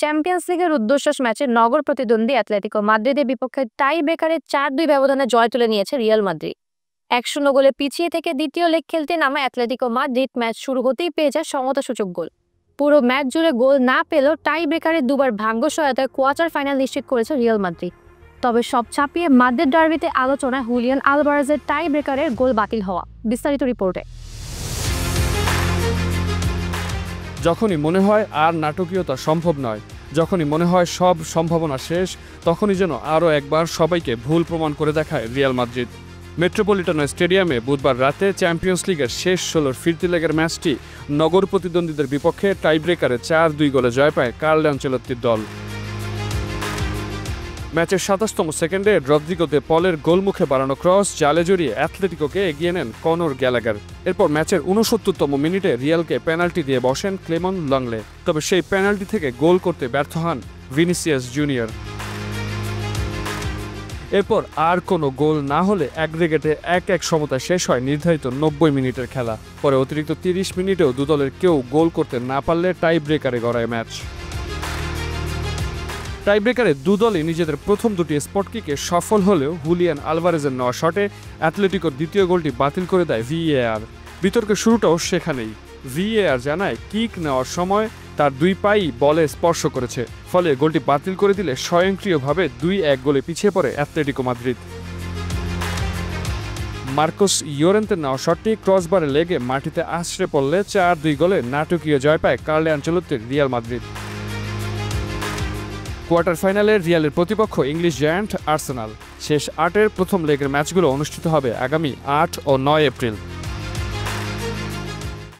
Champions লিগের উদ্দেশ্যস ম্যাচে নগর প্রতিদ্বন্দ্বী অ্যাটলেটিকো মাদ্রিদের বিপক্ষে টাই ব্রেকারে ৪-২ ব্যবধানে জয় তুলে নিয়েছে রিয়াল মাদ্রিদ। ১-০ গোলে পিছিয়ে থেকে দ্বিতীয় লেগ খেলতে নামা অ্যাটলেটিকো মাদ্রিদ ম্যাচ শুরু হতেই পেয়ে যায় সমতাসূচক গোল। পুরো ম্যাচ জুড়ে গোল না পেলেও টাই ব্রেকারে দুবার ভাগ্য সহায়তায় কোয়ার্টার ফাইনাল নিশ্চিত করেছে রিয়াল মাদ্রিদ। তবে সব ছাপিয়ে মাদ্রিদ ডার্বিতে আলোচনায় হুলিয়ান আলভারেজের টাই ব্রেকারের গোল বাতিল হওয়া। বিস্তারিত রিপোর্টে। যখনই মনে হয় আর নাটকীয়তা সম্ভব নয়, যখনই মনে হয় সব সম্ভাবনা শেষ, তখনই যেন আরও একবার সবাইকে ভুল প্রমাণ করে দেখায় রিয়াল মাদ্রিদ। মেট্রোপলিটানো স্টেডিয়ামে বুধবার রাতে চ্যাম্পিয়ন্স লিগের শেষ ১৬ ফিরতি লেগের ম্যাচটি নগর প্রতিদ্বন্দ্বীদের বিপক্ষে টাইব্রেকারে ৪-২ গোলে জয় পায় কার্লো আনচেলত্তির দল। ম্যাচের ২৭তম সেকেন্ডে রদ্রিগো দে পলের গোলমুখে বাড়ানো ক্রস জালে জড়িয়ে অ্যাথলেটিকোকে এগিয়ে নেন কনর গ্যালাগার। এরপর ম্যাচের ৬৯তম মিনিটে রিয়ালকে পেনাল্টি দিয়ে বসেন ক্লেমন লংলে, তবে সেই পেনাল্টি থেকে গোল করতে ব্যর্থ হন ভিনিসিয়াস জুনিয়র। এরপর আর কোনো গোল না হলে অ্যাগ্রিগেটে ১-১ সমতায় শেষ হয় নির্ধারিত ৯০ মিনিটের খেলা। পরে অতিরিক্ত ৩০ মিনিটেও দুদলের কেউ গোল করতে না পারলে টাই ব্রেকারে গড়ায় ম্যাচ। টাইব্রেকারে দুদলই নিজেদের প্রথম দুটি স্পট কিকে সফল হলেও হুলিয়ান আলভারেজের নেওয়া শটে অ্যাথলেটিকোর দ্বিতীয় গোলটি বাতিল করে দেয় ভিএআর। বিতর্কের শুরুটাও সেখানেই। ভিএআর জানায় কিক নেওয়ার সময় তার দুই পাই বলে স্পর্শ করেছে, ফলে গোলটি বাতিল করে দিলে স্বয়ংক্রিয়ভাবে ২-১ গোলে পিছিয়ে পড়ে অ্যাথলেটিকো মাদ্রিদ। মার্কোস ইয়োরেন্তের নেওয়া শটটি ক্রসবারে লেগে মাটিতে আছড়ে পড়লে ৪-২ গোলে নাটকীয় জয় পায় কার্লো আনচেলত্তির রিয়াল মাদ্রিদ। কোয়ার্টার ফাইনালে রিয়ালের প্রতিপক্ষ ইংলিশ জায়ান্ট আর্সেনাল। শেষ ৮-এর প্রথম লেগের ম্যাচগুলো অনুষ্ঠিত হবে আগামী ৮ ও ৯ এপ্রিল।